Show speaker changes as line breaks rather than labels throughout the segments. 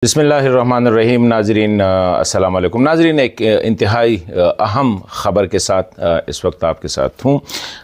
بسم اللہ الرحمن الرحیم۔ ناظرین السلام علیکم۔ ناظرین، ایک انتہائی اہم خبر کے ساتھ اس وقت آپ کے ساتھ ہوں۔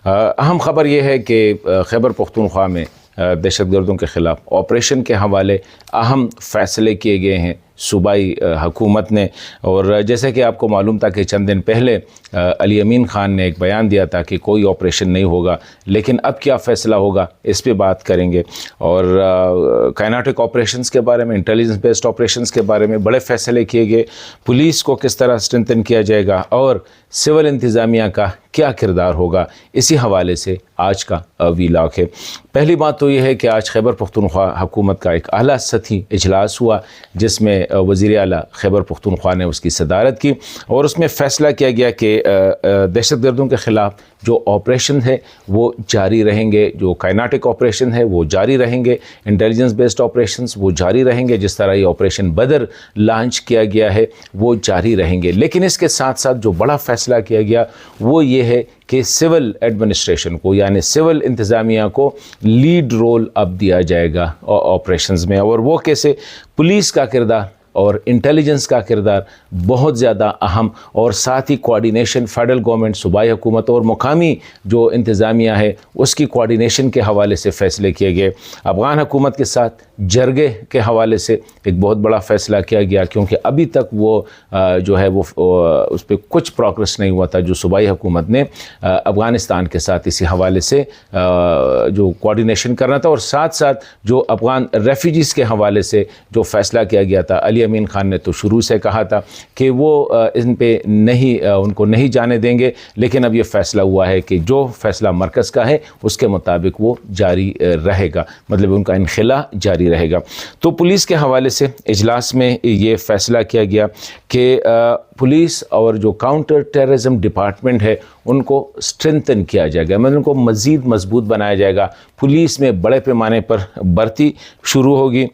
اہم خبر یہ ہے کہ خیبر پختونخوا میں دہشت گردوں کے خلاف آپریشن کے حوالے اہم فیصلے کیے گئے ہیں صوبائی حکومت نے، اور جیسے کہ آپ کو معلوم تھا کہ چند دن پہلے علی امین خان نے ایک بیان دیا تھا کہ کوئی آپریشن نہیں ہوگا، لیکن اب کیا فیصلہ ہوگا اس پہ بات کریں گے، اور کائناٹک آپریشنز کے بارے میں، انٹیلیجنس بیسڈ آپریشنز کے بارے میں بڑے فیصلے کیے گئے، پولیس کو کس طرح اسٹرینتھن کیا جائے گا اور سول انتظامیہ کا کیا کردار ہوگا، اسی حوالے سے آج کا ویلاگ ہے۔ پہلی بات تو یہ ہے کہ آج خیبر پختونخوا حکومت کا ایک اعلیٰ سطحی اجلاس ہوا، جس میں وزیر اعلیٰ خیبر پختونخوا نے اس کی صدارت کی، اور اس میں فیصلہ کیا گیا کہ دہشت گردوں کے خلاف جو آپریشن ہے وہ جاری رہیں گے، جو کائناٹک آپریشن ہے وہ جاری رہیں گے، انٹیلیجنس بیسڈ آپریشنز وہ جاری رہیں گے، جس طرح یہ آپریشن بدر لانچ کیا گیا ہے وہ جاری رہیں گے۔ لیکن اس کے ساتھ ساتھ جو بڑا فیصلہ کیا گیا وہ یہ ہے کہ سول ایڈمنسٹریشن کو، یعنی سول انتظامیہ کو لیڈ رول اب دیا جائے گا آپریشنز میں، اور وہ کیسے؟ پولیس کا کردار اور انٹیلیجنس کا کردار بہت زیادہ اہم، اور ساتھ ہی کوارڈینیشن فیڈرل گورنمنٹ، صوبائی حکومت اور مقامی جو انتظامیہ ہے اس کی کوارڈینیشن کے حوالے سے فیصلے کیے گئے۔ افغان حکومت کے ساتھ جرگے کے حوالے سے ایک بہت بڑا فیصلہ کیا گیا، کیونکہ ابھی تک وہ جو ہے وہ اس پہ کچھ پروگریس نہیں ہوا تھا جو صوبائی حکومت نے افغانستان کے ساتھ اسی حوالے سے جو کوارڈینیشن کرنا تھا، اور ساتھ ساتھ جو افغان ریفیوجیز کے حوالے سے جو فیصلہ کیا گیا تھا۔ علی امین خان نے تو شروع سے کہا تھا کہ وہ ان پہ ان کو نہیں جانے دیں گے، لیکن اب یہ فیصلہ ہوا ہے کہ جو فیصلہ مرکز کا ہے اس کے مطابق وہ جاری رہے گا، مطلب ان کا انخلا جاری رہے گا۔ تو پولیس کے حوالے سے اجلاس میں یہ فیصلہ کیا گیا کہ پولیس اور جو کاؤنٹر ٹیررزم ڈپارٹمنٹ ہے ان کو اسٹرینتھن کیا جائے گا، مطلب ان کو مزید مضبوط بنایا جائے گا۔ پولیس میں بڑے پیمانے پر بھرتی شروع ہوگی،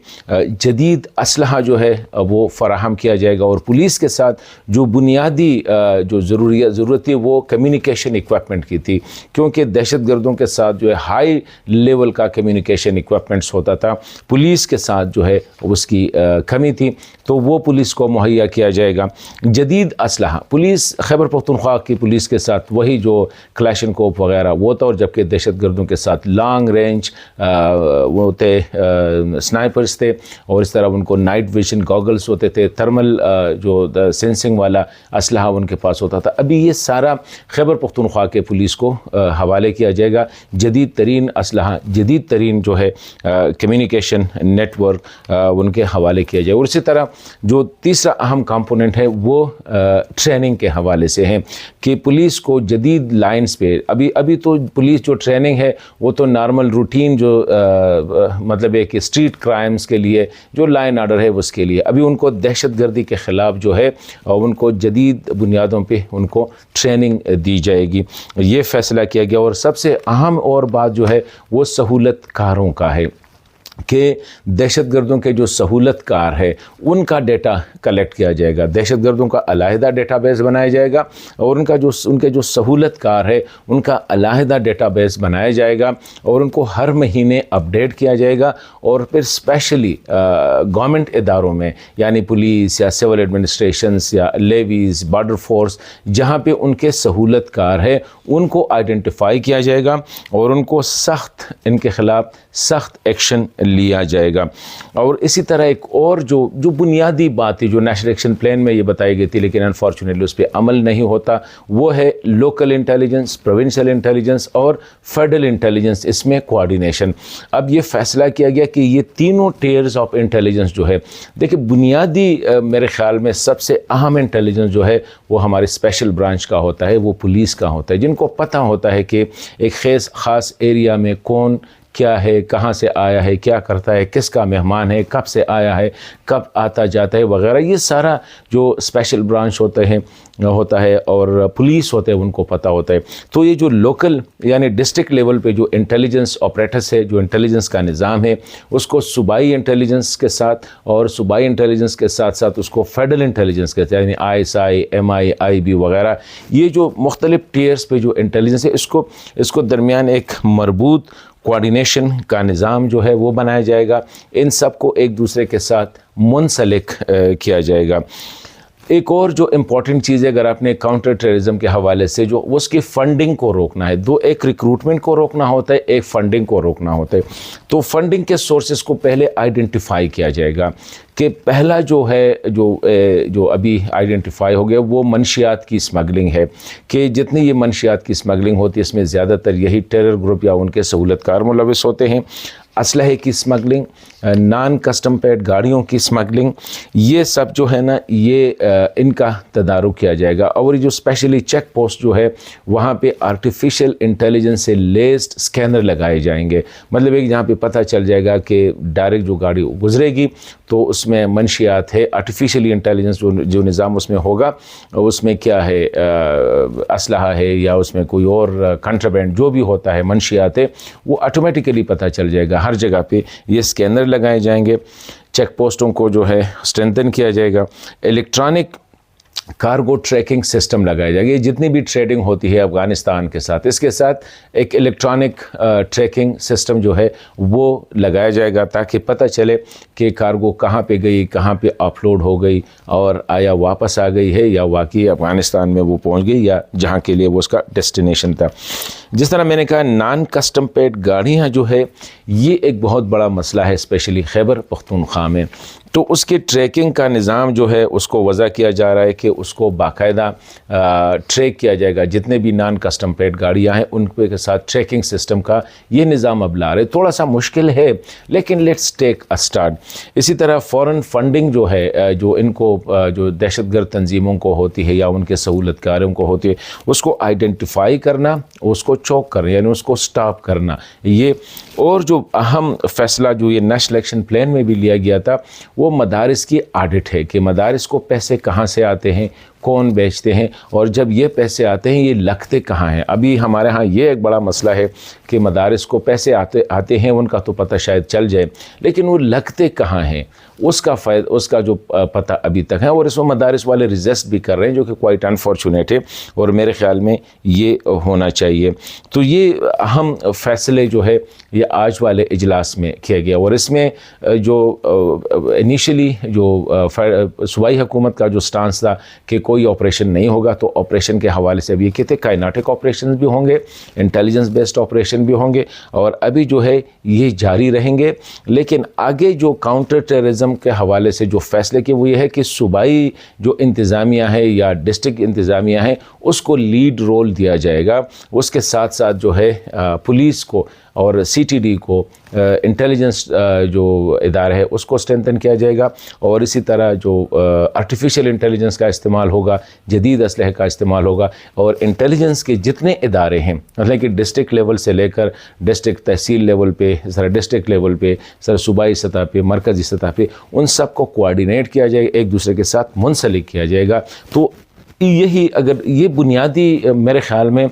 جدید اسلحہ جو ہے وہ فراہم کیا جائے گا، اور پولیس کے ساتھ جو بنیادی جو ضرورت تھی وہ کمیونیکیشن اکوپمنٹ کی تھی، کیونکہ دہشت گردوں کے ساتھ جو ہے ہائی لیول کا کمیونیکیشن اکوپمنٹس ہوتا تھا، پولیس کے ساتھ جو ہے اس کی کمی تھی، تو وہ پولیس کو مہیا کیا جائے گا۔ جدید اسلحہ، پولیس خیبر پختونخوا کی پولیس کے ساتھ وہی جو کلاشنکوف وغیرہ وہ تھا، اور جبکہ دہشت گردوں کے ساتھ لانگ رینج وہ تھے، سنائپرز تھے، اور اس طرح ان کو نائٹ ویژن گاگلز ہوتے تھے، تھرمل جو سینسنگ والا اسلحہ ان کے پاس ہوتا تھا۔ ابھی یہ سارا خیبر پختونخوا کے پولیس کو حوالے کیا جائے گا، جدید ترین اسلحہ، جدید ترین جو ہے کمیونیکیشن نیٹ ورک ان کے حوالے کیا جائے۔ اور اسی طرح جو تیسرا اہم کمپوننٹ ہے وہ ٹریننگ کے حوالے سے ہے کہ پولیس کو جدید لائنز پہ، ابھی تو پولیس جو ٹریننگ ہے وہ تو نارمل روٹین جو مطلب ہے کہ اسٹریٹ کرائمز کے لیے جو لائن آرڈر ہے اس کے لیے، ابھی ان کو دہشت گردی کے خلاف جو ہے ان کو جدید بنیادوں پہ ان کو ٹریننگ دی جائے گی، یہ فیصلہ کیا گیا۔ اور سب سے اہم اور بات جو ہے وہ سہولت کاروں کا ہے کہ دہشت گردوں کے جو سہولت کار ہے ان کا ڈیٹا کلیکٹ کیا جائے گا، دہشت گردوں کا علیحدہ ڈیٹا بیس بنایا جائے گا، اور ان کے جو سہولت کار ہے ان کا علیحدہ ڈیٹا بیس بنایا جائے گا، اور ان کو ہر مہینے اپڈیٹ کیا جائے گا، اور پھر اسپیشلی گورنمنٹ اداروں میں، یعنی پولیس یا سول ایڈمنسٹریشنز یا لیویز، بارڈر فورس، جہاں پہ ان کے سہولت کار ہے ان کو آئیڈینٹیفائی کیا جائے گا، اور ان کو ان کے خلاف سخت ایکشن لیا جائے گا۔ اور اسی طرح ایک اور جو بنیادی بات تھی جو نیشنل ایکشن پلان میں یہ بتائی گئی تھی، لیکن انفارچونیٹلی اس پہ عمل نہیں ہوتا، وہ ہے لوکل انٹیلیجنس، پروونشل انٹیلیجنس اور فیڈرل انٹیلیجنس، اس میں کوارڈینیشن۔ اب یہ فیصلہ کیا گیا کہ یہ تینوں ٹیئرز آف انٹیلیجنس جو ہے، دیکھیں بنیادی میرے خیال میں سب سے اہم انٹیلیجنس جو ہے وہ ہمارے اسپیشل برانچ کا ہوتا ہے، وہ پولیس کا ہوتا ہے، جن کو پتہ ہوتا ہے کہ ایک خاص ایریا میں کون کیا ہے، کہاں سے آیا ہے، کیا کرتا ہے، کس کا مہمان ہے، کب سے آیا ہے، کب آتا جاتا ہے وغیرہ، یہ سارا جو اسپیشل برانچ ہوتا ہے اور پولیس ہوتے ہیں ان کو پتہ ہوتا ہے۔ تو یہ جو لوکل یعنی ڈسٹرکٹ لیول پہ جو انٹیلیجنس آپریٹرس ہے، جو انٹیلیجنس کا نظام ہے، اس کو صوبائی انٹیلیجنس کے ساتھ، اور صوبائی انٹیلیجنس کے ساتھ ساتھ اس کو فیڈرل انٹیلیجنس کہتے ہیں، یعنی ISI، MI، IB وغیرہ، یہ جو مختلف ٹیئرز پہ جو انٹیلیجنس ہے اس کو درمیان ایک مربوط کوارڈینیشن کا نظام جو ہے وہ بنایا جائے گا، ان سب کو ایک دوسرے کے ساتھ منسلک کیا جائے گا۔ ایک اور جو امپورٹنٹ چیز ہے اگر آپ نے کاؤنٹر ٹیررزم کے حوالے سے جو اس کی فنڈنگ کو روکنا ہے، ایک ریکروٹمنٹ کو روکنا ہوتا ہے، ایک فنڈنگ کو روکنا ہوتا ہے۔ تو فنڈنگ کے سورسز کو پہلے آئیڈینٹیفائی کیا جائے گا کہ پہلا جو ہے جو ابھی آئیڈینٹیفائی ہو گیا وہ منشیات کی اسمگلنگ ہے، کہ جتنی یہ منشیات کی اسمگلنگ ہوتی ہے اس میں زیادہ تر یہی ٹیرر گروپ یا ان کے سہولت کار ملوث ہوتے ہیں۔ اسلحے کی اسمگلنگ، نان کسٹم پیڈ گاڑیوں کی اسمگلنگ، یہ سب جو ہے نا یہ ان کا تدارک کیا جائے گا۔ اور جو اسپیشلی چیک پوسٹ جو ہے وہاں پہ آرٹیفیشل انٹیلیجنس سے لیسڈ اسکینر لگائے جائیں گے، مطلب ایک جہاں پہ پتہ چل جائے گا کہ ڈائریکٹ جو گاڑی گزرے گی تو اس میں منشیات ہے، آرٹیفیشلی انٹیلیجنس جو نظام اس میں ہوگا اس میں کیا ہے، اسلحہ ہے یا اس میں کوئی اور کنٹرابینڈ جو بھی ہوتا ہے منشیات ہے، وہ آٹومیٹیکلی پتہ چل جائے گا۔ ہر جگہ پہ یہ اسکینر لگائے جائیں گے، چیک پوسٹوں کو جو ہے اسٹرینتھن کیا جائے گا، الیکٹرانک کارگو ٹریکنگ سسٹم لگایا جائے گا۔ یہ جتنی بھی ٹریڈنگ ہوتی ہے افغانستان کے ساتھ، اس کے ساتھ ایک الیکٹرانک ٹریکنگ سسٹم جو ہے وہ لگایا جائے گا تاکہ پتہ چلے کہ کارگو کہاں پہ گئی، کہاں پہ اپ لوڈ ہو گئی، اور آیا واپس آ گئی ہے یا واقعی افغانستان میں وہ پہنچ گئی یا جہاں کے لیے وہ اس کا ڈیسٹینیشن تھا۔ جس طرح میں نے کہا نان کسٹم پیڈ گاڑیاں جو ہے یہ ایک بہت بڑا مسئلہ ہے اسپیشلی خیبر پختونخوا میں، تو اس کی ٹریکنگ کا نظام جو ہے اس کو وضع کیا جا رہا ہے کہ اس کو باقاعدہ ٹریک کیا جائے گا۔ جتنے بھی نان کسٹم پیڈ گاڑیاں ہیں ان کے ساتھ ٹریکنگ سسٹم کا یہ نظام اب لا رہے، تھوڑا سا مشکل ہے لیکن لیٹس ٹیک اے اسٹارٹ۔ اسی طرح فورن فنڈنگ جو ہے جو ان کو جو دہشت گرد تنظیموں کو ہوتی ہے یا ان کے سہولت کاروں کو ہوتی ہے اس کو آئیڈینٹیفائی کرنا، اس کو چوک کرنا یعنی اس کو سٹاپ کرنا، یہ اور جو اہم فیصلہ جو یہ نیشنل ایکشن پلان میں بھی لیا گیا تھا وہ مدارس کی آڈٹ ہے کہ مدارس کو پیسے کہاں سے آتے ہیں، کون بیچتے ہیں، اور جب یہ پیسے آتے ہیں یہ لگتے کہاں ہیں۔ ابھی ہمارے ہاں یہ ایک بڑا مسئلہ ہے کہ مدارس کو پیسے آتے ہیں ان کا تو پتہ شاید چل جائے لیکن وہ لگتے کہاں ہیں اس کا جو پتہ ابھی تک ہے، اور اس میں مدارس والے ریزسٹ بھی کر رہے ہیں جو کہ کوائٹ انفارچونیٹ ہے، اور میرے خیال میں یہ ہونا چاہیے۔ تو یہ اہم فیصلے جو ہے یہ آج والے اجلاس میں کیا گیا، اور اس میں جو انیشلی جو صوبائی حکومت کا جو سٹانس تھا کہ کوئی آپریشن نہیں ہوگا، تو آپریشن کے حوالے سے اب یہ کہتے کائناٹک آپریشن بھی ہوں گے، انٹیلیجنس بیسڈ آپریشن بھی ہوں گے، اور ابھی جو ہے یہ جاری رہیں گے۔ لیکن آگے جو کاؤنٹر ٹیررزم کے حوالے سے جو فیصلے کے وہ یہ ہے کہ صوبائی جو انتظامیہ ہے یا ڈسٹرکٹ انتظامیہ ہے اس کو لیڈ رول دیا جائے گا، اس کے ساتھ ساتھ جو ہے پولیس کو اور سی ٹی ڈی کو انٹیلیجنس جو ادارہ ہے اس کو اسٹرینتھن کیا جائے گا، اور اسی طرح جو آرٹیفیشل انٹیلیجنس کا استعمال ہوگا، جدید اسلحے کا استعمال ہوگا، اور انٹیلیجنس کے جتنے ادارے ہیں مطلب کہ ڈسٹرکٹ لیول سے لے کر ڈسٹرکٹ تحصیل لیول پہ، سر ڈسٹرکٹ لیول پہ، سر صوبائی سطح پہ، مرکزی سطح پہ، ان سب کو کوارڈینیٹ کیا جائے گا، ایک دوسرے کے ساتھ منسلک کیا جائے گا۔ تو یہی اگر یہ بنیادی میرے خیال میں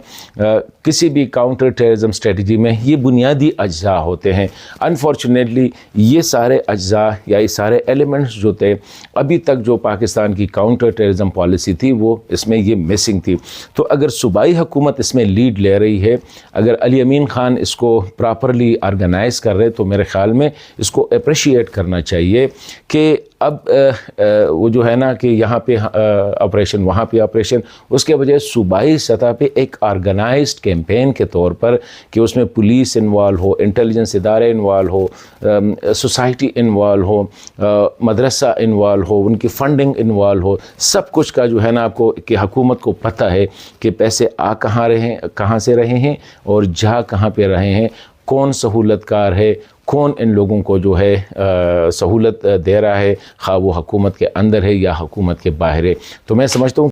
کسی بھی کاؤنٹر ٹیررزم اسٹریٹجی میں یہ بنیادی اجزاء ہوتے ہیں۔ انفارچونیٹلی یہ سارے اجزاء یا یہ سارے ایلیمنٹس جو تھے ابھی تک جو پاکستان کی کاؤنٹر ٹیررزم پالیسی تھی وہ اس میں یہ مسنگ تھی۔ تو اگر صوبائی حکومت اس میں لیڈ لے رہی ہے، اگر علی امین خان اس کو پراپرلی آرگنائز کر رہے تو میرے خیال میں اس کو اپریشیٹ کرنا چاہیے کہ اب وہ جو ہے نا کہ یہاں پہ آپریشن وہاں پہ آپریشن، اس کے بجائے صوبائی سطح پہ ایک آرگنائزڈ کیمپین کے طور پر کہ اس میں پولیس انوالو ہو، انٹیلیجنس ادارے انوالو ہو، سوسائٹی انوالو ہو، مدرسہ انوالو ہو، ان کی فنڈنگ انوالو ہو، سب کچھ کا جو ہے نا آپ کو کہ حکومت کو پتہ ہے کہ پیسے کہاں سے رہے ہیں اور جا کہاں پہ رہے ہیں، کون سہولت کار ہے، کون ان لوگوں کو جو ہے سہولت دے رہا ہے، خواہ وہ حکومت کے اندر ہے یا حکومت کے باہر ہے۔ تو میں سمجھتا ہوں